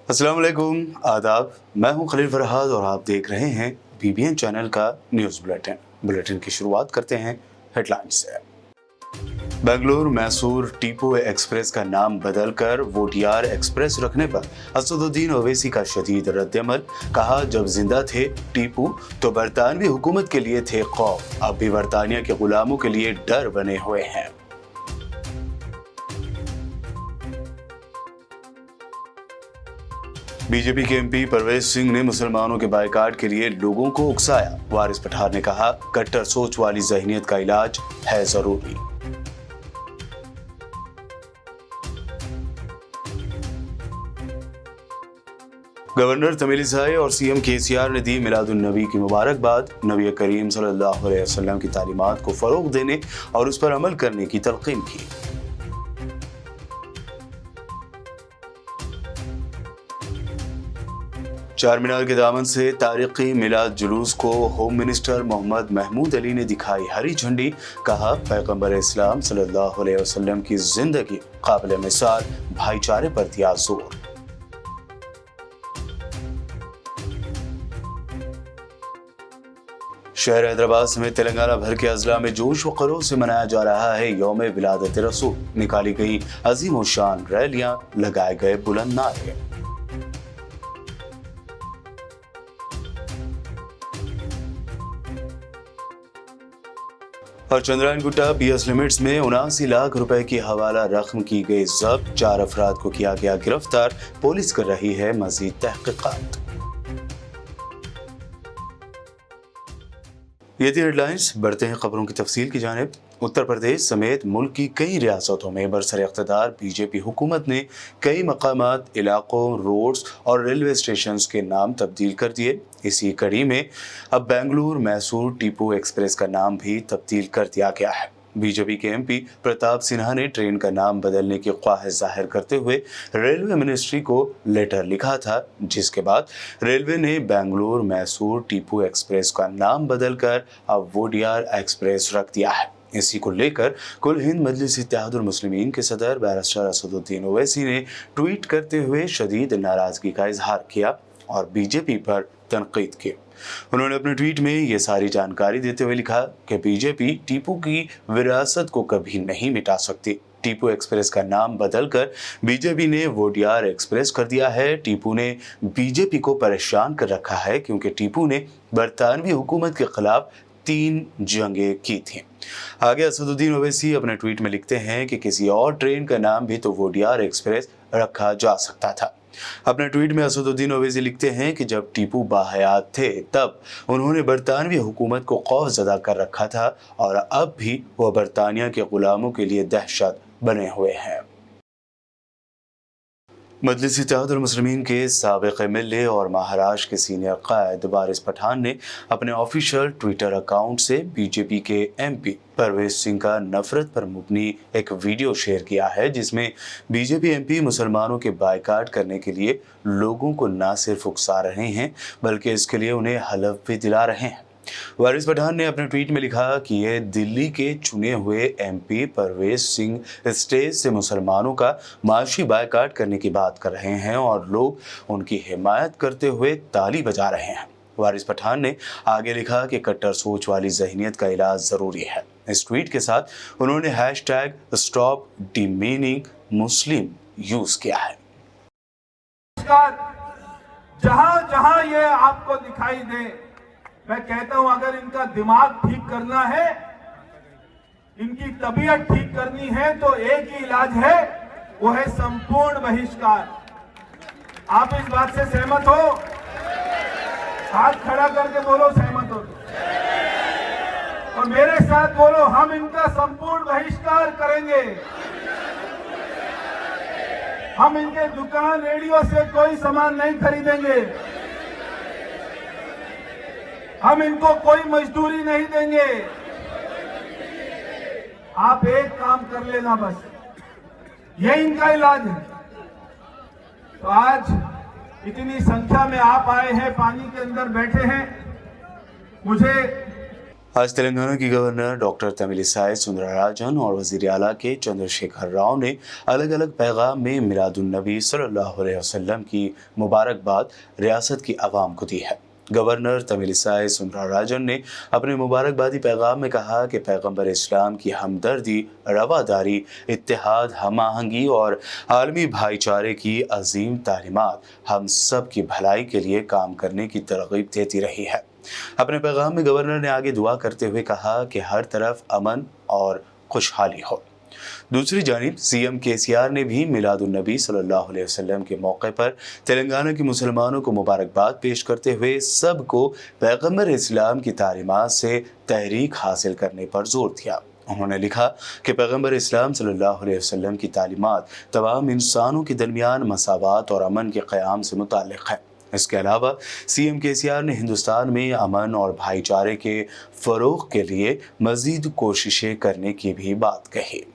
अस्सलाम वालेकुम, आदाब। मैं हूं खलील फरहाद और आप देख रहे हैं BBN चैनल का न्यूज़ बुलेटिन की शुरुआत करते हैं हेडलाइंस से। बेंगलुरु मैसूर टीपू एक्सप्रेस का नाम बदलकर वोडियार एक्सप्रेस रखने पर असदुद्दीन ओवैसी का शदीद रद्दअमल। कहा, जब जिंदा थे टीपू तो बरतानवी हुकूमत के लिए थे खौफ, अब भी बरतानिया के गुलामों के लिए डर बने हुए हैं। बीजेपी के MP परवेज सिंह ने मुसलमानों के बायकाट के लिए लोगों को उकसाया। वारिस पठान ने कहा, कट्टर सोच वाली जहनियत का इलाज है जरूरी। गवर्नर तमिलिसाई और CM KCR ने दी मिलादुन नबी की मुबारकबाद। नबी करीम सल्लल्लाहु अलैहि वसल्लम की तालीमात को फरोग देने और उस पर अमल करने की तलकीन की। चार मीनार के दामन से तारीखी मिलाद जुलूस को होम मिनिस्टर मोहम्मद महमूद अली ने दिखाई हरी झंडी। कहा, पैगंबर इस्लाम सल्लल्लाहु अलैहि वसल्लम की जिंदगी काबिल मिसाल, भाईचारे पर दिया जोर। शहर हैदराबाद समेत तेलंगाना भर के अजला में जोश व खरोश से मनाया जा रहा है यौम विलादत रसूल। निकाली गई अजीम व शान रैलियां, लगाए गए बुलंद नारे। और चंद्रायन गुट्टा PS लिमिट्स में 79 लाख रुपए की हवाला रकम की गई जब्त। 4 अफराद को किया गया गिरफ्तार। पुलिस कर रही है मजीद तहकीकात। ये थी हेडलाइंस। बढ़ते हैं खबरों की तफसील की जानिब। उत्तर प्रदेश समेत मुल्क की कई रियासतों में बरसर इख्तिदार BJP हुकूमत ने कई मकामात, इलाकों, रोड्स और रेलवे स्टेशन के नाम तब्दील कर दिए। इसी कड़ी में अब बेंगलुरु मैसूर टीपू एक्सप्रेस का नाम भी तब्दील कर दिया गया है। BJP के MP प्रताप सिन्हा ने ट्रेन का नाम बदलने की ख्वाहिश जाहिर करते हुए रेलवे मिनिस्ट्री को लेटर लिखा था, जिसके बाद रेलवे ने बेंगलुरु मैसूर टीपू एक्सप्रेस का नाम बदलकर अब वोडियार एक्सप्रेस रख दिया है। इसी को लेकर कुल हिंद मजलिस इत्तेहादुल मुस्लिमीन के सदर बैरिस्टर असदुद्दीन ओवैसी ने ट्वीट करते हुए शदीद नाराजगी का इजहार किया और BJP पर तनकीद की। उन्होंने अपने ट्वीट में ये सारी जानकारी देते हुए लिखा कि BJP टीपू की विरासत को कभी नहीं मिटा सकती। टीपू एक्सप्रेस का नाम बदलकर BJP ने वोडियार एक्सप्रेस कर दिया है। टीपू ने BJP को परेशान कर रखा है क्योंकि टीपू ने बरतानवी हुकूमत के खिलाफ 3 जंगें की थीं। आगे असदुद्दीन ओवैसी अपने ट्वीट में लिखते हैं कि किसी और ट्रेन का नाम भी तो वोडियार एक्सप्रेस रखा जा सकता था। अपने ट्वीट में असदुद्दीन ओवैसी लिखते हैं कि जब टीपू बाहयात थे तब उन्होंने बरतानवी हुकूमत को खौफजदा कर रखा था और अब भी वह बरतानिया के गुलामों के लिए दहशत बने हुए हैं। मजलिस इत्तेहादुल मुस्लिमीन के साबिक़ MLA और महाराष्ट्र के सीनियर कायद वारिस पठान ने अपने ऑफिशियल ट्विटर अकाउंट से BJP के MP परवेज सिंह का नफरत पर मुबनी एक वीडियो शेयर किया है, जिसमें BJP MP मुसलमानों के बायकाट करने के लिए लोगों को न सिर्फ उकसा रहे हैं बल्कि इसके लिए उन्हें हलफ भी दिला रहे हैं। वारिस पठान ने अपने ट्वीट में लिखा कि यह दिल्ली के चुने हुए MP परवेज सिंह स्टेज से मुसलमानों का माशी बायकाट करने की बात कर रहे हैं और लोग उनकी हिमायत करते हुए ताली बजा रहे हैं। वारिस पठान ने आगे लिखा कि कट्टर सोच वाली जहनियत का इलाज जरूरी है। इस ट्वीट के साथ उन्होंने #स्टॉप डिमीनिंग मुस्लिम यूज किया है। जहां जहां ये आपको दिखाई दे, मैं कहता हूं अगर इनका दिमाग ठीक करना है, इनकी तबीयत ठीक करनी है तो एक ही इलाज है, वो है संपूर्ण बहिष्कार। आप इस बात से सहमत हो? हाथ खड़ा करके बोलो सहमत हो और मेरे साथ बोलो, हम इनका संपूर्ण बहिष्कार करेंगे। हम इनके दुकान रेडियो से कोई सामान नहीं खरीदेंगे। हम इनको कोई मजदूरी नहीं देंगे। आप एक काम कर लेना, बस यही इनका इलाज है। तो आज इतनी संख्या में आप आए हैं, पानी के अंदर बैठे हैं, मुझे आज तेलंगाना की गवर्नर डॉक्टर तमिलिसाई सुंदरराजन और वजीर आला के चंद्रशेखर राव ने अलग अलग पैगाम में मिलादुन्नबी सल्लल्लाहु अलैहि वसल्लम की मुबारकबाद रियासत की आवाम को दी है। गवर्नर तमिलिसाई सुंदरराजन ने अपने मुबारकबादी पैगाम में कहा कि पैगंबर इस्लाम की हमदर्दी, रवादारी, इत्तेहाद, हम आहंगी और आलमी भाईचारे की अजीम तालीमात हम सब की भलाई के लिए काम करने की तरगीब देती रही है। अपने पैगाम में गवर्नर ने आगे दुआ करते हुए कहा कि हर तरफ अमन और खुशहाली हो। दूसरी जानिब सीएम केसीआर ने भी मिलादुन्नबी सल्लल्लाहु अलैहि वसल्लम के मौके पर तेलंगाना के मुसलमानों को मुबारकबाद पेश करते हुए सबको पैगंबर इस्लाम की तालीमात से तहरीक हासिल करने पर जोर दिया। उन्होंने लिखा कि पैगंबर इस्लाम सल्लल्लाहु अलैहि वसल्लम की तालीमात तमाम इंसानों के दरमियान मसावात और अमन के क़याम से मुताल्लिक़ है। इसके अलावा सीएम केसीआर ने हिंदुस्तान में अमन और भाईचारे के फ़रोग़ के लिए मज़ीद कोशिशें करने की भी बात कही।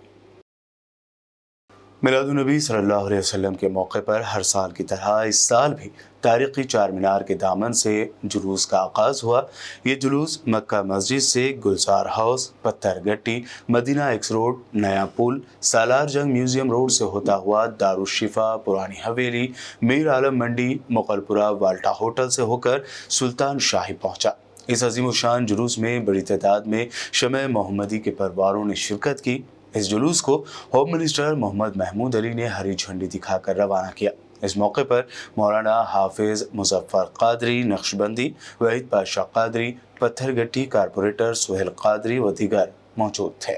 मिलादुन्नबी सल्लल्लाहु अलैहि वसल्लम के मौके पर हर साल की तरह इस साल भी तारीख़ी चार मीनार के दामन से जुलूस का आगाज़ हुआ। ये जुलूस मक्का मस्जिद से गुलजार हाउस, पत्थरगट्टी, मदीना एक्स रोड, नया पुल, सालार जंग म्यूज़ियम रोड से होता हुआ दारुश्शिफा, पुरानी हवेली, मीर आलम मंडी, मुगलपुरा वाल्टा होटल से होकर सुल्तान शाही पहुँचा। इस अजीम शान जुलूस में बड़ी तादाद में शमए मोहम्मदी के परिवारों ने शिरकत की। इस जुलूस को होम मिनिस्टर मोहम्मद महमूद अली ने हरी झंडी दिखाकर रवाना किया। इस मौके पर मौलाना हाफिज मुजफ्फर कादरी नक्शबंदी, वहीद बादशाह कादरी, पत्थरगट्टी कारपोरेटर सुहेल कादरी व दीगर मौजूद थे।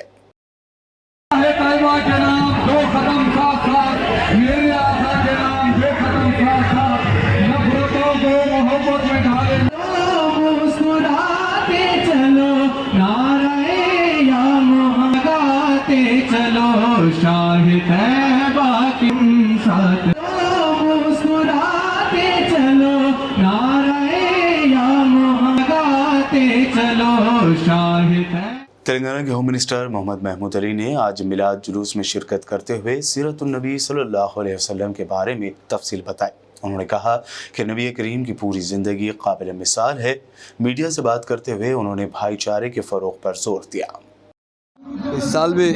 चलो शाहिद है बाकी साथ मुस्कुराते चलो नारे या मुहगाते चलो शाहिद है। तेलंगाना के होम मिनिस्टर मोहम्मद महमूद अली ने आज मिलाद जुलूस में शिरकत करते हुए सीरतुन्नबी सल्लल्लाहु अलैहि वसल्लम के बारे में तफसील बताई। उन्होंने कहा कि नबी करीम की पूरी ज़िंदगी काबिल मिसाल है। मीडिया से बात करते हुए उन्होंने भाईचारे के फ़रोग़ पर जोर दिया। इस साल भी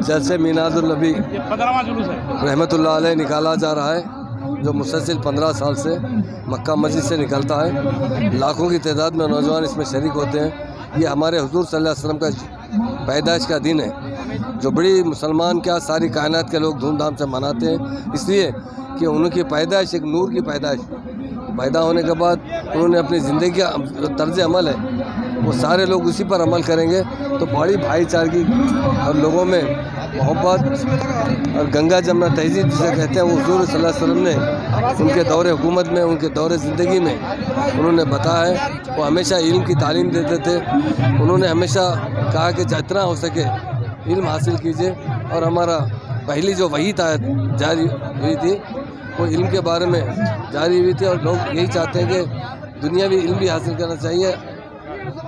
जलसे मिलादुन्नबी रहमतुल्लाह अलैह निकाला जा रहा है, जो मुसलसिल 15 साल से मक्का मस्जिद से निकलता है। लाखों की तादाद में नौजवान इसमें शरीक होते हैं। ये हमारे हुजूर सल्लल्लाहु अलैहि वसल्लम का पैदाइश का दिन है, जो बड़ी मुसलमान क्या सारी कायनात के लोग धूमधाम से मनाते हैं, इसलिए कि उनकी पैदाइश एक नूर की पैदाइश। पैदा होने के बाद उन्होंने अपनी ज़िंदगी का जो तर्ज अमल है वो सारे लोग उसी पर अमल करेंगे, तो बड़ी भाईचारगी और लोगों में मोहब्बत और गंगा जमुना तहजीब जिसे कहते हैं, वो हुजूर सल्लल्लाहु अलैहि वसल्लम ने उनके दौरे हुकूमत में, उनके दौरे ज़िंदगी में उन्होंने बताया है। वो हमेशा इल्म की तालीम देते थे। उन्होंने हमेशा कहा कि जितना हो सके इल्म हासिल कीजिए, और हमारा पहली जो वही जारी हुई थी वो इल्म के बारे में जारी हुई थी, और लोग यही चाहते हैं कि दुनियावी इल्म भी हासिल करना चाहिए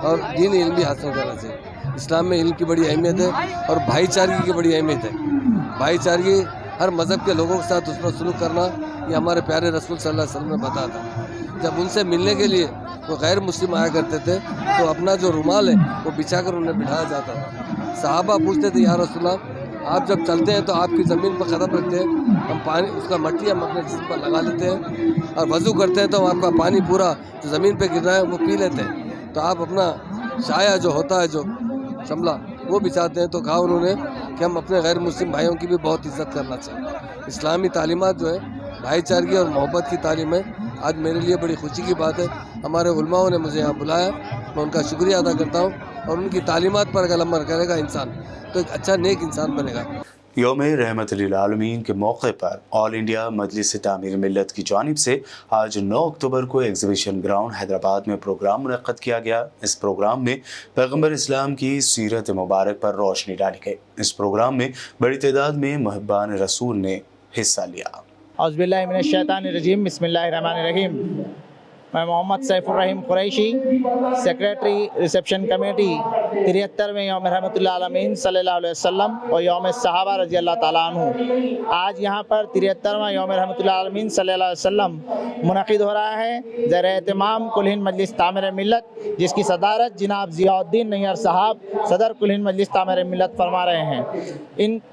और दीनी इल्म भी हासिल करना चाहिए। इस्लाम में इल्म की बड़ी अहमियत है और भाईचारगी की बड़ी अहमियत है। भाईचारगी हर मज़हब के लोगों के साथ उसमें सलूक करना, ये हमारे प्यारे रसूल सल्लल्लाहु अलैहि वसल्लम ने बताया था। जब उनसे मिलने के लिए वो गैर मुस्लिम आया करते थे तो अपना जो रुमाल है वो बिछाकर उन्हें बिठाया जाता था। सहाबा पूछते थे, या रसूलल्लाह आप जब चलते हैं तो आपकी ज़मीन पर कदम रखते हैं, हम पानी उसका मट्टी हम अपने जिस्म पर लगा लेते हैं, और वज़ू करते हैं तो आपका पानी पूरा जो ज़मीन पर गिर रहा है वो पी लेते हैं। तो आप अपना शाया जो होता है, जो शमला, वो बिछाते हैं। तो कहा उन्होंने कि हम अपने गैर मुस्लिम भाइयों की भी बहुत इज़्ज़त करना चाहिए। इस्लामी तालीमात जो है भाईचारगी और मोहब्बत की तालीम है। आज मेरे लिए बड़ी खुशी की बात है, हमारे उलमाओं ने मुझे यहाँ बुलाया, मैं उनका शुक्रिया अदा करता हूँ। और उनकी तालीमात पर अगर अमल करेगा इंसान तो एक अच्छा नेक इंसान बनेगा। यौम रहमत लिल आलमीन के मौके पर ऑल इंडिया मजलिस तामीर मिल्लत की जानिब से आज 9 अक्टूबर को एग्जीबिशन ग्राउंड हैदराबाद में प्रोग्राम मुनक़्क़द किया गया। इस प्रोग्राम में पैगंबर इस्लाम की सीरत मुबारक पर रोशनी डाली गई। इस प्रोग्राम में बड़ी तादाद में मुहिब्बान रसूल ने हिस्सा लिया। औज़ुबिल्लाहि मिनश शैतानिर रजीम, बिस्मिल्लाहिर रहमानिर रहीम। मैं मोहम्मद सैफुर रहीम कुरैशी, सेक्रेटरी रिसेप्शन कमेटी 73वें यौम रहमतुल्लिल आलमीन सल्लल्लाहु अलैहि वसल्लम और यौम सहाबा रज़ी अल्लाह ताला अन्हु। आज यहाँ पर 73वां यौम रहमतुल्लिल आलमीन सल्लल्लाहु अलैहि वसल्लम मुनक़िद हो रहा है ज़र एहतमाम कुल हिंद मजलिस तामीर मिल्लत, जिसकी सदारत जनाब ज़ियाउद्दीन नैयर साहब सदर कुल हिंद मजलिस तामीर मिल्लत फरमा रहे हैं।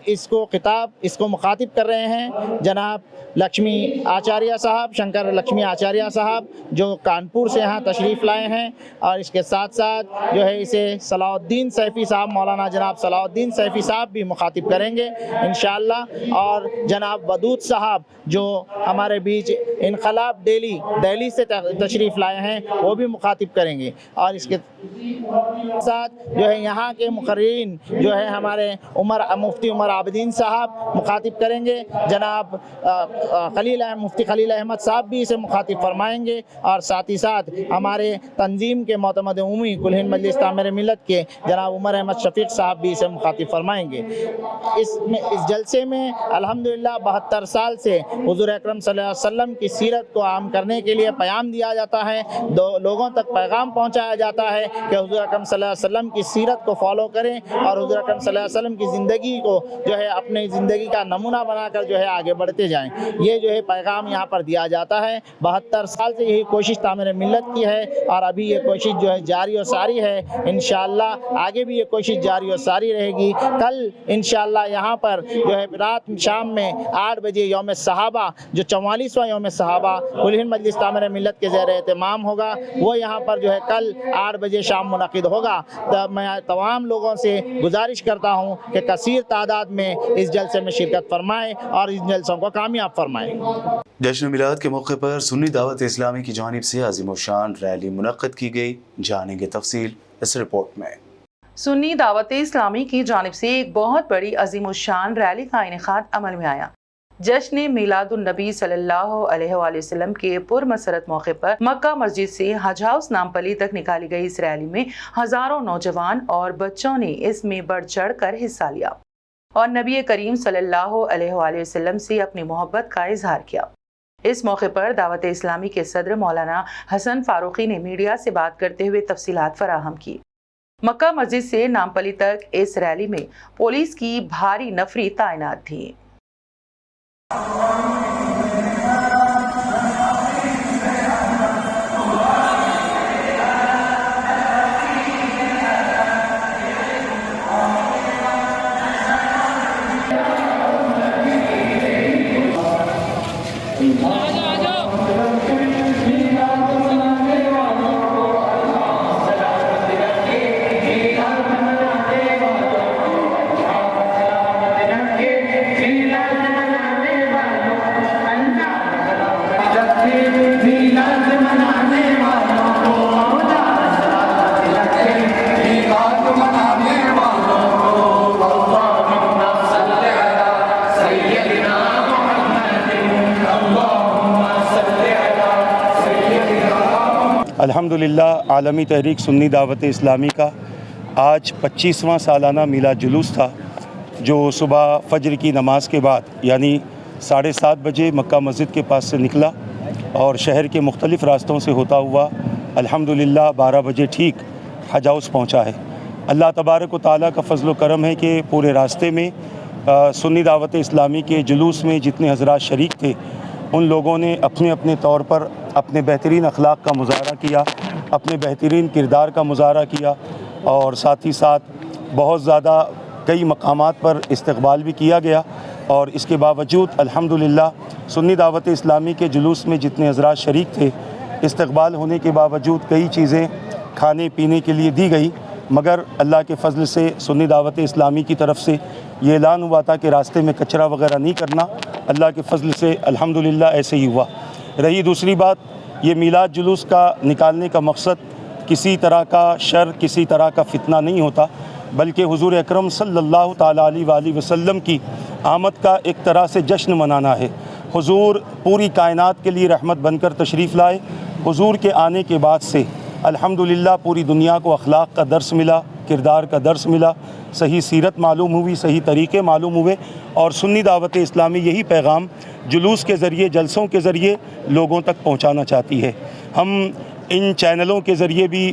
इसको मुखातिब कर रहे हैं जनाब लक्ष्मी आचार्य साहब, शंकर लक्ष्मी आचार्य साहब, जो कानपुर से यहाँ तशरीफ़ लाए हैं। और इसके साथ साथ जो है इसे सलाउद्दीन सैफ़ी साहब, मौलाना जनाब सलाउद्दीन सैफ़ी साहब भी मुखातिब करेंगे इंशाअल्लाह। और जनाब वदूद साहब जो हमारे बीच इनकलाब दिल्ली से तशरीफ़ लाए हैं, वो भी मुखातिब करेंगे। और इसके साथ जो है यहाँ के मुक़र्रीन जो है हमारे मुफ्ती उमर आबिदीन साहब मुखातिब करेंगे। जनाब मुफ्ती खलील अहमद साहब भी इसे मुखातिब फरमाएंगे। और साथ ही साथ हमारे तंजीम के मोतमद उमी कुल हिंद मजलिस तामीर मिल्लत के जनाब उमर अहमद शफीक साहब भी इसे मुखातिब फरमाएंगे। इस जलसे में अल्हम्दुलिल्लाह 72 साल से हुज़ूर अकरम सल्लल्लाहु अलैहि वसल्लम की सीरत को आम करने के लिए पैगाम दिया जाता है, लोगों तक पैगाम पहुँचाया जाता है कि हुज़ूर अकरम सल्लल्लाहु अलैहि वसल्लम की सीरत को फॉलो करें और हुज़ूर अकरम सल्लल्लाहु अलैहि वसल्लम की ज़िंदगी को जो है अपनी ज़िंदगी का नमूना बनाकर जो है आगे बढ़ते जाएं। ये जो है पैगाम यहाँ पर दिया जाता है। 72 साल से यही कोशिश तामीर मिल्लत की है और अभी ये कोशिश जो है जारी और सारी है। इंशाअल्लाह आगे भी ये कोशिश जारी और सारी रहेगी। कल इंशाअल्लाह यहाँ पर जो है रात शाम में 8 बजे यौम सहाबा, जो 44वां यौम सहाबा कुल हिंद मजलिस तामीर मिल्लत के ज़ेर एहतमाम होगा, वो यहाँ पर जो है कल 8 बजे शाम मुनक़िद होगा। तब मैं तमाम लोगों से गुजारिश करता हूँ कि कसीर तादाद में इस जलसे में शिरकत फरमाएँ और इन जलसों को कामयाब फरमाएँ। जश्न मिलाद के मौके पर सुन्नी दावत इस्लामी की जानिब से अज़ीम शान रैली मुनक़्क़द की गई। जानेंगे तफसील इस रिपोर्ट में। सुन्नी दावत इस्लामी की जानिब से एक बहुत बड़ी अज़ीम शान रैली का इनेकाद अमल में आया। जश्न मिलादुन नबी सल्लल्लाहु अलैहि वसल्लम के पुरमसरत मौके पर मक्का मस्जिद से हज हाउस नामपली तक निकाली गई इस रैली में हजारों नौजवान और बच्चों ने इसमें बढ़ चढ़ कर हिस्सा लिया और नबी करीम सल्लल्लाहु अलैहि वसल्लम से अपनी मोहब्बत का इजहार किया। इस मौके पर दावत इस्लामी के सदर मौलाना हसन फारूकी ने मीडिया से बात करते हुए तफसीलात फराहम की। मक्का मस्जिद से नामपली तक इस रैली में पुलिस की भारी नफरी तैनात थी। अल्हम्दुलिल्लाह आलमी तहरीक सुन्नी दावत इस्लामी का आज 25वां सालाना मीलाद जुलूस था, जो सुबह फ़ज्र की नमाज के बाद यानी 7:30 बजे मक्का मस्जिद के पास से निकला और शहर के मुख्तलिफ़ रास्तों से होता हुआ अल्हम्दुलिल्लाह 12 बजे ठीक हज हाउस पहुँचा है। अल्लाह तबारक व तआला का फ़ज़ल व करम है कि पूरे रास्ते में सुन्नी दावत इस्लामी के जुलूस में जितने हज़रात शरीक थे, उन लोगों ने अपने अपने तौर पर अपने बेहतरीन अखलाक का मुज़ाहरा किया, अपने बेहतरीन किरदार का मुज़ाहरा किया और साथ ही साथ बहुत ज़्यादा कई मकामात पर इस्तक़बाल भी किया गया। और इसके बावजूद अल्हम्दुलिल्लाह सुन्नी दावत इस्लामी के जुलूस में जितने हज़रात शरीक थे, इस्तक़बाल होने के बावजूद कई चीज़ें खाने पीने के लिए दी गई, मगर अल्लाह के फ़ज़ल से सुन्नी दावत इस्लामी की तरफ से ये ऐलान हुआ था कि रास्ते में कचरा वगैरह नहीं करना। अल्लाह के फ़ज़ल से अल्हम्दुलिल्लाह ऐसे ही हुआ। रही दूसरी बात, ये मीलाद जुलूस का निकालने का मकसद किसी तरह का शर, किसी तरह का फितना नहीं होता, बल्कि हुज़ूर अकरम सल्लल्लाहु ताला अलैहि वसल्लम की आमद का एक तरह से जश्न मनाना है। हुज़ूर पूरी कायनात के लिए रहमत बनकर तशरीफ़ लाए। हुज़ूर के आने के बाद से अल्हम्दुलिल्लाह पूरी दुनिया को अखलाक का दर्स मिला, किरदार का दर्स मिला, सही सीरत मालूम हुई, सही तरीक़े मालूम हुए और सुन्नी दावत इस्लामी यही पैगाम जुलूस के ज़रिए, जलसों के ज़रिए लोगों तक पहुँचाना चाहती है। हम इन चैनलों के ज़रिए भी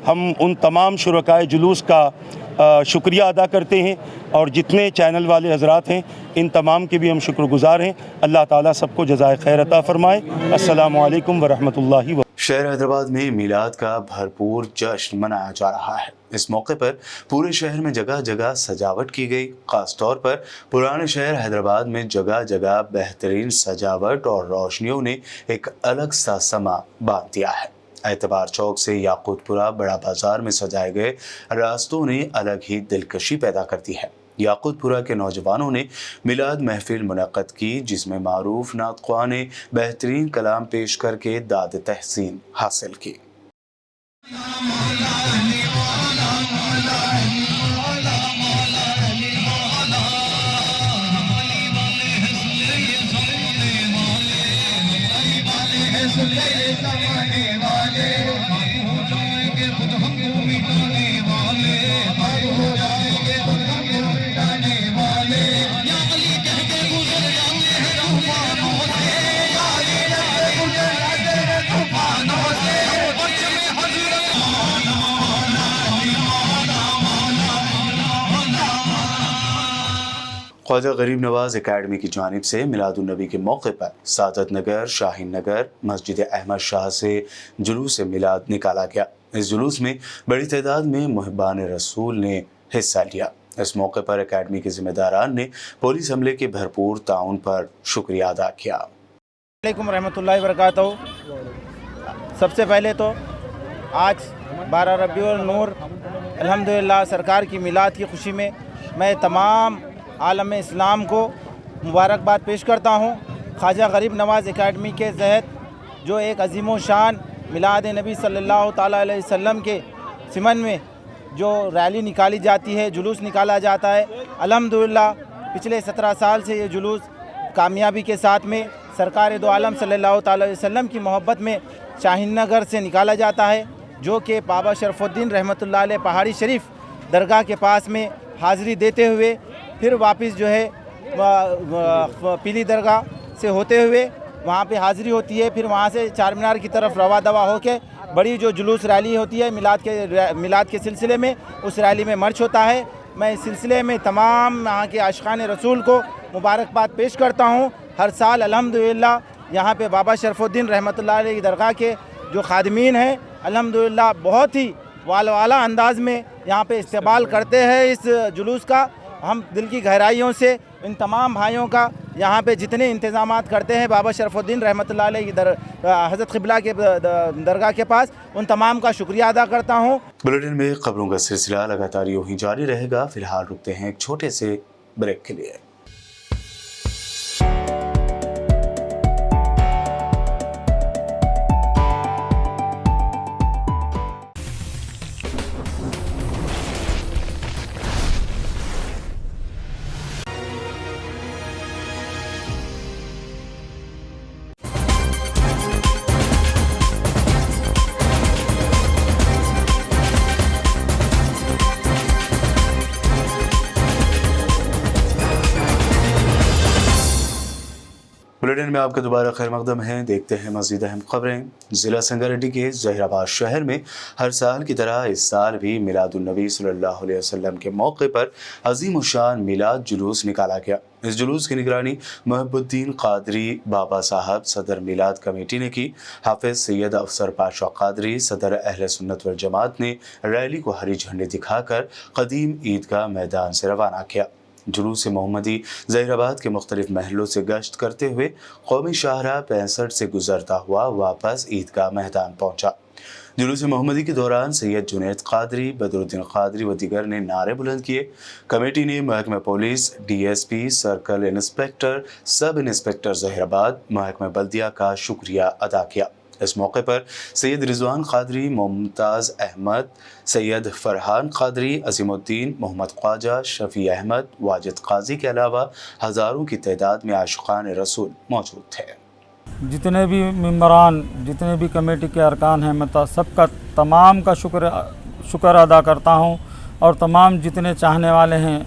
हम उन तमाम शुरकाए जुलूस का शुक्रिया अदा करते हैं और जितने चैनल वाले हज़रात हैं इन तमाम के भी हम शुक्रगुज़ार हैं। अल्लाह ताला सबको जज़ाए खैर अता फ़रमाए। अस्सलामु अलैकुम वरहमतुल्लाहि व शहर हैदराबाद में मिलाद का भरपूर जश्न मनाया जा रहा है। इस मौके पर पूरे शहर में जगह जगह सजावट की गई। खास तौर पर पुराने शहर हैदराबाद में जगह जगह बेहतरीन सजावट और रोशनियों ने एक अलग सा समा बांध दिया है। एतबार चौक से याकूतपुरा बड़ा बाजार में सजाए गए रास्तों ने अलग ही दिलकशी पैदा कर दी है। याकूतपुरा के नौजवानों ने मिलाद महफिल मुनक़्क़द की, जिसमें मारूफ नातख़्वां ने बेहतरीन कलाम पेश करके दाद तहसीन हासिल की। ख्वाजा गरीब नवाज एकेडमी की जानिब से मिलादुन नबी के मौके पर सादत नगर, शाहीन नगर, मस्जिद अहमद शाह से जुलूस मिलाद निकाला गया। इस जुलूस में बड़ी तादाद में मुहिब्बान रसूल ने हिस्सा लिया। इस मौके पर एकेडमी के जिम्मेदारान ने पुलिस हमले के भरपूर ताउन पर शुक्रिया अदा किया। वालेकुम रहमतुल्लाहि व बरकातहू। सबसे पहले तो आज 12 रबीउल नूर अल्हम्दुलिल्लाह सरकार की मिलाद की खुशी में मैं तमाम आलम इस्लाम को मुबारकबाद पेश करता हूँ। ख्वाजा गरीब नवाज़ एकेडमी के तहत जो एक अजीम शान मिलाद नबी सल्लल्लाहु ताला अलैहि वसल्लम के सिमन में जो रैली निकाली जाती है, जुलूस निकाला जाता है, अल्हम्दुलिल्लाह पिछले 17 साल से ये जुलूस कामयाबी के साथ में सरकार दो आलम सल्लल्लाहु ताला अलैहि वसल्लम की मोहब्बत में शाहीन नगर से निकाला जाता है, जो कि बाबा शरफुद्दीन रहमतुल्लाह अलैह पहाड़ी शरीफ दरगाह के पास में हाज़िरी देते हुए फिर वापस जो है पीली दरगाह से होते हुए वहाँ पे हाज़िरी होती है। फिर वहाँ से चार मीनार की तरफ रवा दवा होके बड़ी जो जुलूस रैली होती है मिलाद के सिलसिले में, उस रैली में मर्च होता है। मैं इस सिलसिले में तमाम यहाँ के आशिकान रसूल को मुबारकबाद पेश करता हूँ। हर साल अल्हम्दुलिल्लाह यहाँ पे बाबा शरफुद्दीन रहमतुल्लाह अलैह की दरगाह के जो खादमीन हैं अल्हम्दुलिल्लाह बहुत ही वाला अंदाज में यहाँ पे इस्तेमाल करते हैं इस जुलूस का। हम दिल की गहराइयों से इन तमाम भाइयों का यहाँ पे जितने इंतज़ामात करते हैं बाबा शरफुद्दीन रहमतुल्लाह अलैह की हज़रत क़िबला के दरगाह के पास, उन तमाम का शुक्रिया अदा करता हूँ। बुलेटिन में खबरों का सिलसिला लगातार यूँ ही जारी रहेगा। फिलहाल रुकते हैं एक छोटे से ब्रेक के लिए। बुलेटिन में आपका दोबारा खैर मकदम है। देखते हैं मज़ीद अहम खबरें। ज़िला संगारेड्डी के ज़हीराबाद शहर में हर साल की तरह इस साल भी मिलादुन नबी सल्लल्लाहु अलैहि वसल्लम के मौके पर अजीम शान मिलाद जुलूस निकाला गया। इस जुलूस की निगरानी मोहब्बुद्दीन कादरी बाबा साहब सदर मिलाद कमेटी ने की। हाफिज़ सैयद अफसर पाशा कादरी सदर अहले सुन्नत वल जमात ने रैली को हरी झंडी दिखाकर कदीम ईदगाह मैदान से रवाना किया। जुलूस मोहम्मदी ज़हीराबाद के मुख्तलिफ महलों से गश्त करते हुए कौमी शाहराह 65 से गुजरता हुआ वापस ईदगाह मैदान पहुंचा। जुलूस मोहम्मदी के दौरान सैयद जुनैद कादरी, बदरुद्दीन कादरी व दीगर ने नारे बुलंद किए। कमेटी ने महकमा police, DSP, circle inspector, sub inspector Zaheerabad, महकमा बल्दिया का शुक्रिया अदा किया। इस मौके पर सैयद रिजवान कादरी, मुमताज़ अहमद, सैयद फरहान कादरी, अजीमुद्दीन, मोहम्मद ख्वाजा, शफ़ी अहमद, वाजिद काजी के अलावा हज़ारों की तादाद में आशिकान रसूल मौजूद थे। जितने भी मेंबरान, जितने भी कमेटी के अरकान हैं, मैं सबका तमाम का शुक्र अदा करता हूँ और तमाम जितने चाहने वाले हैं,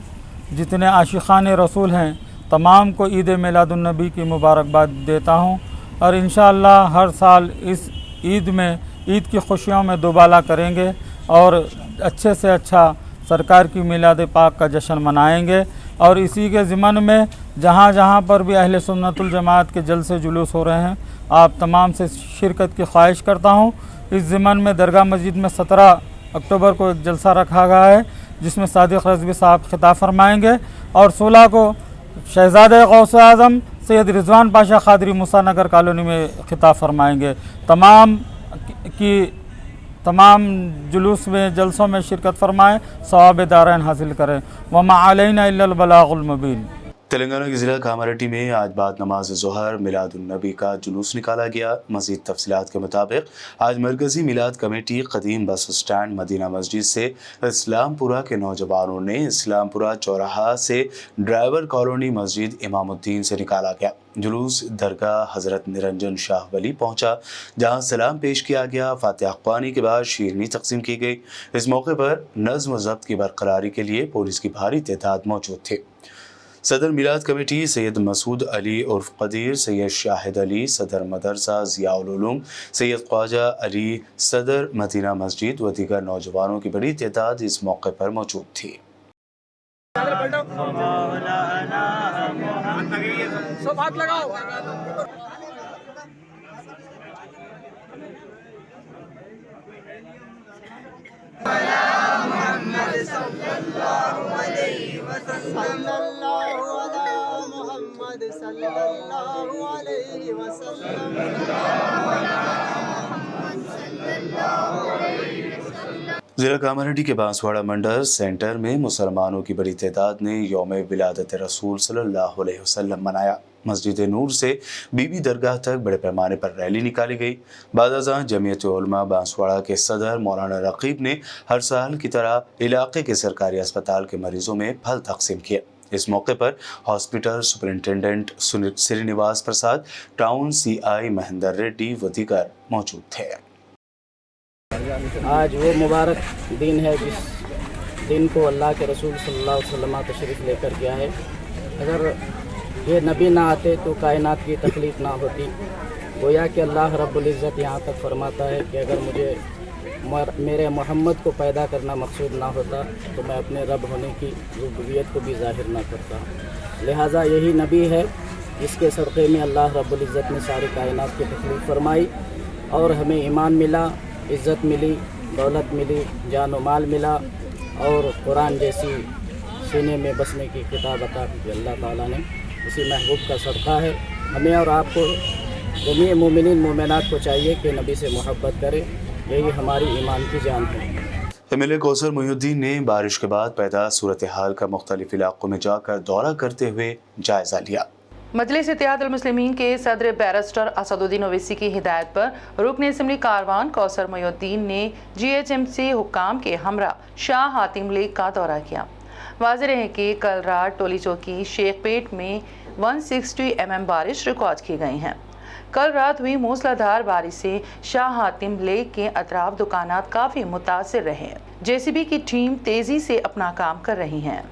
जितने आशिकान रसूल हैं, तमाम को ईद मिलादुन नबी की मुबारकबाद देता हूँ। और इंशाअल्लाह हर साल इस ईद में ईद की खुशियों में दुबाला करेंगे और अच्छे से अच्छा सरकार की मिलाद पाक का जश्न मनाएंगे। और इसी के ज़िमन में जहाँ जहाँ पर भी अहले सुन्नतुल जमात के जलसे जुलूस हो रहे हैं, आप तमाम से शिरकत की ख्वाहिश करता हूँ। इस ज़िमन में दरगाह मस्जिद में 17 अक्टूबर को एक जलसा रखा गया है जिसमें सादिक रज़वी साहब खिताब फरमाएंगे और 16 को शहज़ादे गौसे आज़म सैयद रिजवान पाशा खादरी मूसा नगर कॉलोनी में खिताब फरमाएंगे। तमाम जुलूस में जलसों में शिरकत फरमाएँ, सवाब दारैन हासिल करें। वमा अलैना इल्लल बलागुल मुबीन। तेलंगाना के ज़िला कामारेड्डी में आज बाद नमाज ज़ोहर मिलादुन्नबी का जुलूस निकाला गया। मज़ीद तफसीलात के मुताबिक आज मरकज़ी मिलाद कमेटी कदीम बस स्टैंड मदीना मस्जिद से इस्लामपुरा के नौजवानों ने इस्लामपुरा चौराहा से ड्राइवर कॉलोनी मस्जिद इमामुद्दीन से निकाला गया। जुलूस दरगाह हज़रत निरंजन शाह वली पहुँचा, जहाँ सलाम पेश किया गया। फातिहा ख्वानी के बाद शीरनी तकसीम की गई। इस मौके पर नज़्म व ज़ब्त की बरकरारी के लिए पुलिस की भारी तादाद मौजूद थी। सदर मिलाद कमेटी सैयद मसूद अली उर्फ कदीर, सैयद शाहिद अली सदर मदरसा ज़ियाउल उलूम, सैयद ख्वाजा अली सदर मदीना मस्जिद व दीगर नौजवानों की बड़ी तादाद इस मौके पर मौजूद थी। ज़िला कामारेड्डी के बांसवाड़ा मंडल सेंटर में मुसलमानों की बड़ी तादाद ने यौम विलादत रसूल सल्लल्लाहु अलैहि वसल्लम मनाया। मस्जिद नूर से बीबी दरगाह तक बड़े पैमाने पर रैली निकाली गई। बाद जमीयत उलमा बांसवाड़ा के सदर मौलाना रकीब ने हर साल की तरह इलाके के सरकारी अस्पताल के मरीजों में फल तकसीम किए। इस मौके पर हॉस्पिटल सुपरिंटेंडेंट श्रीनिवास प्रसाद, टाउन CI महेंद्र रेड्डी व दीगर मौजूद थे। आज वो मुबारक दिन है जिस दिन को अल्लाह के रसूल सल्लल्लाहु अलैहि वसल्लम तशरीफ़ लेकर गया है। अगर ये नबी ना आते तो कायनात की तकलीफ़ ना होती। गोया कि अल्लाह रब्बुल इज़्ज़त यहाँ तक फरमाता है कि अगर मुझे मेरे मोहम्मद को पैदा करना मकसूद ना होता तो मैं अपने रब होने की रुबूबियत को भी ज़ाहिर ना करता। लिहाजा यही नबी है जिसके सदक़े में अल्लाह रब्बुल इज़्ज़त ने सारी कायनात की तकलीफ़ फरमाई और हमें ईमान मिला, इज़्ज़त मिली, दौलत मिली, जान व माल मिला और कुरान जैसी सीने में बसने की किताब अता की अल्लाह ताला ने। उसी महबूब का सदका है। हमें और आपको जमीअ मोमिनीन मोमिनात को चाहिए कि नबी से मोहब्बत करें, यही हमारी ईमान की जान है। MLA कौसर मोहिउद्दीन ने बारिश के बाद पैदा सूरत हाल का मुख्तलिफ इलाकों में जाकर दौरा करते हुए जायजा लिया। मजलिस इत्तेहादुल मुस्लिमीन के सदर बैरिस्टर असदुद्दीन ओवैसी की हिदायत पर रुकन असम्बली कारवान कौसर मोहिउद्दीन ने GHMC हुक्काम के हमरा शाह हातिम लीग का दौरा किया। वाज़ेह है कि कल रात टोली चौकी शेखपेट में 160 mm बारिश रिकॉर्ड की गई हैं। कल रात हुई मूसलाधार बारिश से शाह हातिम लेक के अतराफ दुकानात काफ़ी मुतासिर रहे। JCB की टीम तेज़ी से अपना काम कर रही हैं।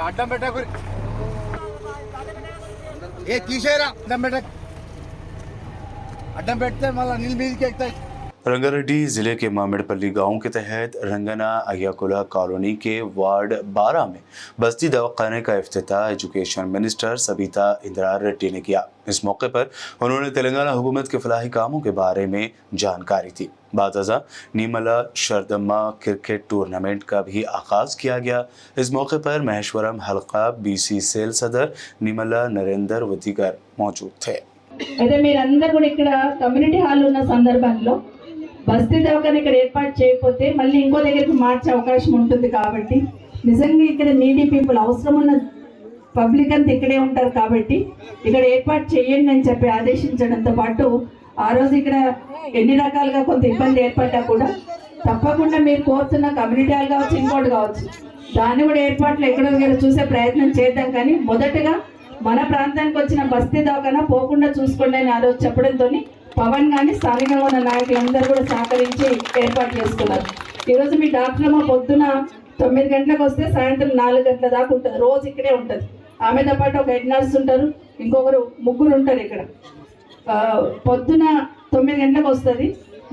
అడ్డం పెట్టకు ఏ తీసేరా అడ్డం పెడితే మళ్ళీ నీళ్ళు మీదకి ఎక్కుతాయి। रंगारेड्डी जिले के मामिड़पल्ली गांव के तहत रंगना अय्याकुला कॉलोनी के वार्ड 12 में बस्ती दवाखाने का इफ्तिताह एजुकेशन मिनिस्टर सबिता इंदिरा रेड्डी ने किया। इस मौके पर उन्होंने तेलंगाना हुकूमत के फलाही कामों के बारे में जानकारी दी। बादजा नीमला शरदम्मा क्रिकेट टूर्नामेंट का भी आगाज किया गया। इस मौके पर महेश्वरम हल्का BC सेल सदर नीमला नरेंद्र व दीगर मौजूद थे। అయితే మీరందరూ కూడా ఇక్కడ కమ్యూనిటీ హాల్ ఉన్న సందర్భంలో బస్తీ దవాఖాన ఇక్కడ ఏర్పాటు చేయకపోతే మళ్ళీ ఇంకో దగ్గరికి మార్చే అవకాశం ఉంటుంది కాబట్టి నిజంగా ఇక్కడ నీడీ పీపుల్ అవసరం ఉన్న పబ్లిక్ అంతా ఇక్కడే ఉంటారు కాబట్టి ఇక్కడ ఏర్పాటు చేయండి అని చెప్పి ఆదేశించడంతో పాటు ఆ రోజు ఇక్కడ ఎన్ని రకాలుగా కొంత ఇబ్బంది ఏర్పడ్డా కూడా తప్పకుండా మీరు కోరుతున్న కమ్యూనిటీ హాల్ కావచ్చు ఇంకోటి కావచ్చు దాన్ని కూడా ఏర్పాట్లు ఎక్కడో దగ్గర చూసే ప్రయత్నం చేద్దాం। కానీ మొదటగా మన ప్రాంతానికి వచ్చిన బస్తీ దవాఖాన పోకుండా చూసుకోండి అని ఆ రోజు చెప్పడంతో పవన్ కానీ స్థానికంగా ఉన్న నాయకులందరూ కూడా సహకరించి ఏర్పాటు చేసుకున్నారు. ఈరోజు మీ డాక్టర్ అమ్మ పొద్దున 9 గంటలకు వస్తే సాయంత్రం 4 గంటల దాకా ఉంటుంది, రోజు ఇక్కడే ఉంటుంది. ఆమెతో పాటు ఒక హెడ్ నర్స్ ఉంటారు, ఇంకొకరు 3 ఉంటారు ఇక్కడ. పొద్దున 9 గంటలకు వస్తుంది,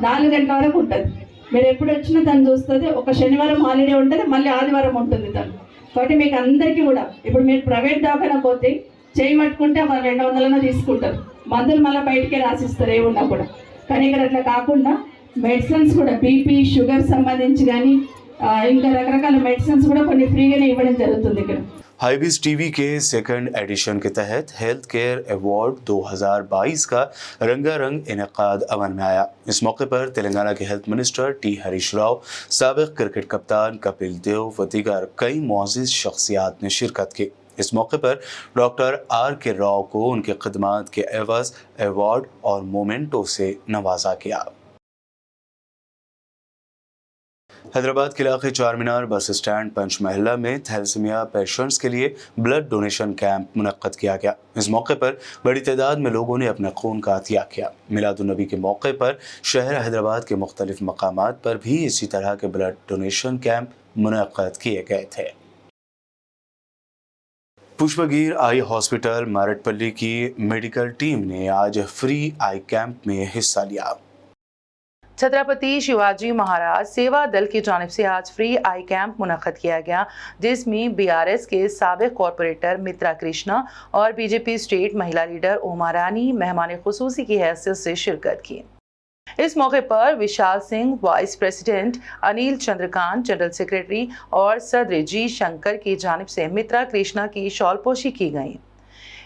4 గంటల వరకు ఉంటుంది. మీరు ఎప్పుడు వచ్చినా తను చూస్తుంది. ఒక శనివారం హాలిడే ఉంటుంది, మళ్ళీ ఆదివారం ఉంటుంది తను. కాబట్టి మీకు అందరికీ కూడా ఇప్పుడు మీరు ప్రైవేట్ దవాఖాన పోతే చేయి పట్టుకుంటే ఒక 200 తీసుకుంటారు, మందులు మళ్ళీ బయటికే రాసిస్తారు ఏమున్నా కూడా. కానీ ఇక్కడ అట్లా కాకుండా మెడిసిన్స్ కూడా బీపీ షుగర్ సంబంధించి కానీ ఇంకా రకరకాల మెడిసిన్స్ కూడా కొన్ని ఫ్రీగానే ఇవ్వడం జరుగుతుంది ఇక్కడ. हाईबीज टीवी के सेकंड एडिशन के तहत हेल्थ केयर अवार्ड 2022 का रंगारंग इनेकाद अमल में आया। इस मौके पर तेलंगाना के health minister T Harish Rao, साबिक क्रिकेट कप्तान कपिल देव व दीगर कई मुअज़्ज़िज़ शख्सियात ने शिरकत की। इस मौके पर डॉक्टर आर के राव को उनके खिदमात के एवज़ अवार्ड और मोमेंटो से नवाजा गया। हैदराबाद के इलाके चार मीनार बस स्टैंड पंचमहला में थैलेसीमिया पेशेंट्स के लिए ब्लड डोनेशन कैंप मुनक्कद किया गया। इस मौके पर बड़ी तादाद में लोगों ने अपना खून का अतिया किया। मिलादुन्नबी के मौके पर शहर हैदराबाद के मुख्तलिफ मकामात पर भी इसी तरह के ब्लड डोनेशन कैंप मुनक्कद किए गए थे। पुष्पगीर आई हॉस्पिटल मारटपल्ली की मेडिकल टीम ने आज फ्री आई कैंप में हिस्सा लिया। छत्रपति शिवाजी महाराज सेवा दल की जानिब से आज फ्री आई कैंप मुनक्कद किया गया, जिसमें बीआरएस के साबिक कॉरपोरेटर मित्रा कृष्णा और बीजेपी स्टेट महिला लीडर उमा रानी मेहमान खुसूसी की हैसियत से शिरकत की। इस मौके पर Vishal Singh, vice president Anil Chandrakant, general secretary और सदर जी शंकर की जानिब से मित्रा कृष्णा की शॉलपोशी की गई।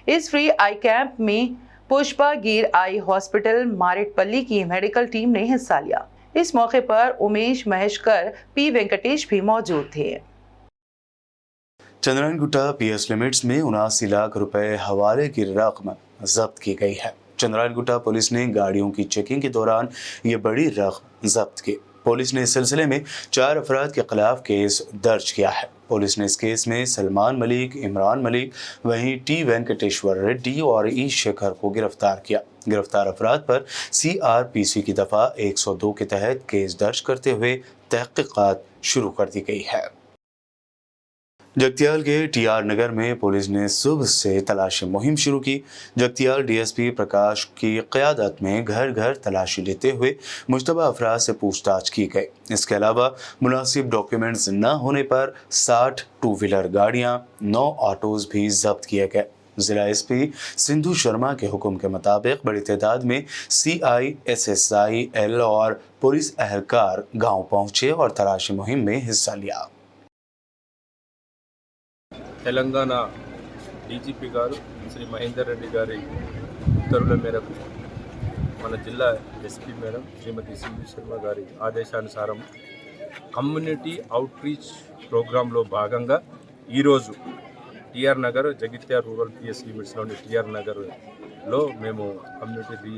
इस फ्री आई कैंप में पुष्पगीर आई हॉस्पिटल मारेटपल्ली की मेडिकल टीम ने हिस्सा लिया। इस मौके पर उमेश महेशकर, पी वेंकटेश भी मौजूद थे। चंद्रायनगुट्टा पीएस लिमिट्स में 79 लाख रुपए हवाले की रकम जब्त की गई है। चंद्रायनगुट्टा पुलिस ने गाड़ियों की चेकिंग के दौरान ये बड़ी रकम जब्त की। पुलिस ने इस सिलसिले में 4 अफराद के खिलाफ केस दर्ज किया है। पुलिस ने इस केस में सलमान मलिक, इमरान मलिक, वहीं टी वेंकटेश्वर रेड्डी और ई शेखर को गिरफ्तार किया। गिरफ्तार अफराद पर CRPC की दफ़ा 102 के तहत केस दर्ज करते हुए तहक़ीक़ात शुरू कर दी गई है। जगतियाल के TR नगर में पुलिस ने सुबह से तलाशी मुहिम शुरू की। जगतियाल DSP प्रकाश की क़यादत में घर घर तलाशी लेते हुए मुश्तबा अफराद से पूछताछ की गई। इसके अलावा मुनासिब डॉक्यूमेंट्स न होने पर 60 टू व्हीलर गाड़ियाँ, 9 ऑटोज़ भी जब्त किए गए। जिला SP सिंधु शर्मा के हुक्म के मुताबिक बड़ी तादाद में CI, SSI, L और पुलिस अहलकार गाँव पहुँचे और तलाशी मुहिम में हिस्सा लिया। తెలంగాణ డీజీపీ గారు శ్రీ మహేందర్ రెడ్డి గారి ఉత్తర్వుల మేరకు మన జిల్లా ఎస్పీ మేడం శ్రీమతి సింధు శర్మ గారి ఆదేశానుసారం కమ్యూనిటీ అవుట్రీచ్ ప్రోగ్రాంలో భాగంగా ఈరోజు TR Nagar Jagtial rural PS లిమిట్స్లోని TR నగర్లో మేము కమ్యూనిటీ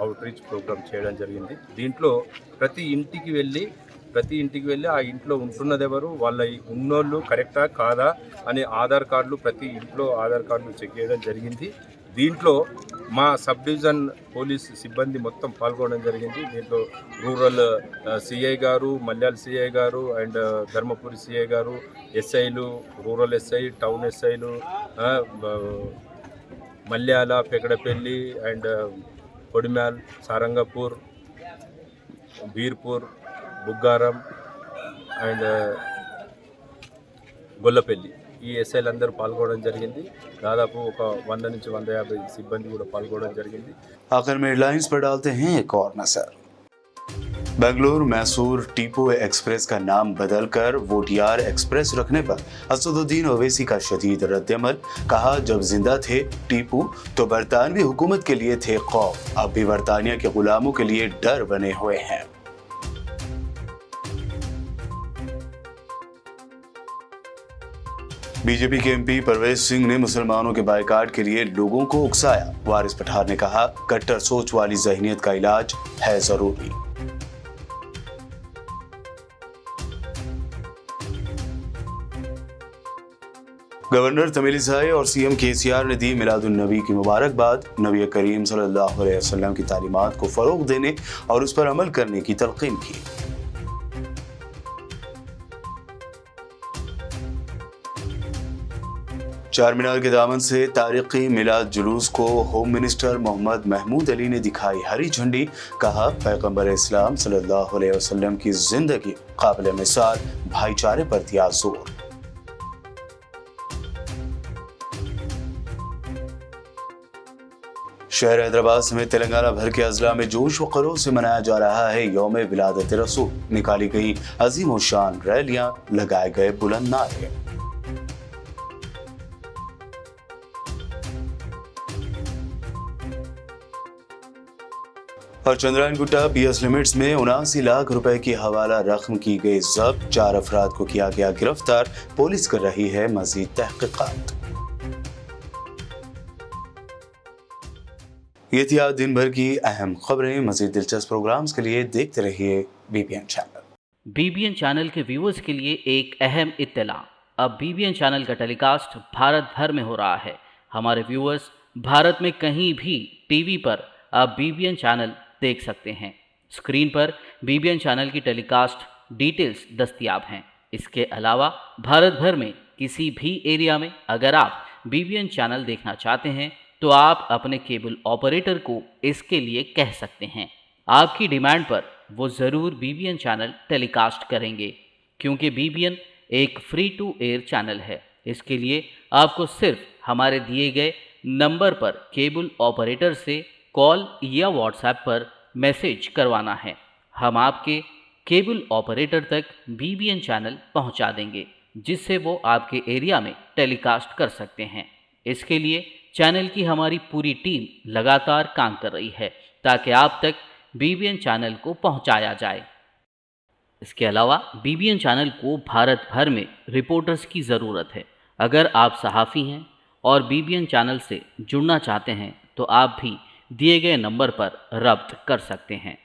అవుట్రీచ్ ప్రోగ్రాం చేయడం జరిగింది. దీంట్లో ప్రతి ఇంటికి వెళ్ళి ఆ ఇంట్లో ఉంటున్నది ఎవరు, వాళ్ళ ఉన్నోళ్ళు కరెక్టా కాదా అనే ఆధార్ కార్డులు, ప్రతి ఇంట్లో ఆధార్ కార్డులు చెక్ చేయడం జరిగింది. దీంట్లో మా సబ్ డివిజన్ పోలీస్ సిబ్బంది మొత్తం పాల్గొనడం జరిగింది. దీంట్లో రూరల్ సిఐ గారు, మల్యాల సిఐ గారు అండ్ ధర్మపురి సిఐ గారు, ఎస్ఐలు, రూరల్ ఎస్ఐ, టౌన్ ఎస్ఐలు, మల్యాల, పెకడపల్లి అండ్ కొడిమ్యాల్, సారంగపూర్, బీర్పూర్, బుగ్గారం అండ్ గొల్లపల్లి ఈ ఎస్ఐలు అందరూ పాల్గొనడం జరిగింది. దాదాపు ఒక 100 నుంచి 150 సిబ్బంది కూడా పాల్గొనడం జరిగింది. आखिर में हेडलाइंस पर डालते हैं एक और नजर। बेंगलुरु मैसूर टीपू एक्सप्रेस का नाम बदलकर वोटियार एक्सप्रेस रखने पर असदुद्दीन ओवैसी का शदीद रद्दअमल। कहा, जब जिंदा थे टीपू तो बरतानवी हुकूमत के लिए थे खौफ, अब भी बरतानिया के गुलामों के लिए डर बने हुए हैं। बीजेपी के MP परवेज सिंह ने मुसलमानों के बायकाट के लिए लोगों को उकसाया। वारिस पठार ने कहा, कट्टर सोच वाली ज़हनियत का इलाज है जरूरी। गवर्नर तमिलिसाई और सीएम केसीआर ने दी मिलादुन्नबी की मुबारकबाद। नबी करीम सल्लल्लाहु अलैहि वसल्लम की तालीमात को फरोग देने और उस पर अमल करने की तलकीन की। चार मीनार के दामन से तारीखी मिलाद जुलूस को होम मिनिस्टर मोहम्मद महमूद अली ने दिखाई हरी झंडी। कहा, पैगंबर इस्लाम सल्लल्लाहु अलैहि वसल्लम की जिंदगी काबिल मिसाल भाईचारे पर दिया जोर। शहर हैदराबाद समेत तेलंगाना भर के अजला में जोश व खरोश से मनाया जा रहा है यौम विलादत रसूल। निकाली गई अजीम व शान रैलियां, लगाए गए बुलंद नारे। और चंद्रायन गुट्टा पीएस लिमिट्स में 79 लाख रुपए की हवाला रकम की गई जब्त। 4 अफराद को किया गया गिरफ्तार। पुलिस कर रही है मजीद तहकीकात। ये थी आज दिन भर की अहम खबरें। मजीद दिलचस्प प्रोग्राम्स के लिए देखते रहिए बीबीएन चैनल। बीबीएन चैनल के व्यूअर्स के लिए एक अहम इत्तला। अब बीबीएन चैनल का टेलीकास्ट भारत भर में हो रहा है। हमारे व्यूअर्स भारत में कहीं भी टीवी पर अब बीबीएन चैनल देख सकते हैं। स्क्रीन पर बीबीएन चैनल की टेलीकास्ट डिटेल्स दस्तयाब हैं। इसके अलावा भारत भर में किसी भी एरिया में अगर आप बीबीएन चैनल देखना चाहते हैं तो आप अपने केबल ऑपरेटर को इसके लिए कह सकते हैं। आपकी डिमांड पर वो ज़रूर बीबीएन चैनल टेलीकास्ट करेंगे, क्योंकि बीबीएन एक फ्री टू एयर चैनल है। इसके लिए आपको सिर्फ हमारे दिए गए नंबर पर केबल ऑपरेटर से कॉल या व्हाट्सएप पर मैसेज करवाना है। हम आपके केबल ऑपरेटर तक बीबीएन चैनल पहुंचा देंगे, जिससे वो आपके एरिया में टेलीकास्ट कर सकते हैं। इसके लिए चैनल की हमारी पूरी टीम लगातार काम कर रही है ताकि आप तक बीबीएन चैनल को पहुंचाया जाए। इसके अलावा बीबीएन चैनल को भारत भर में रिपोर्टर्स की ज़रूरत है। अगर आप सहाफ़ी हैं और बीबीएन चैनल से जुड़ना चाहते हैं तो आप भी दिए गए नंबर पर रब्त कर सकते हैं।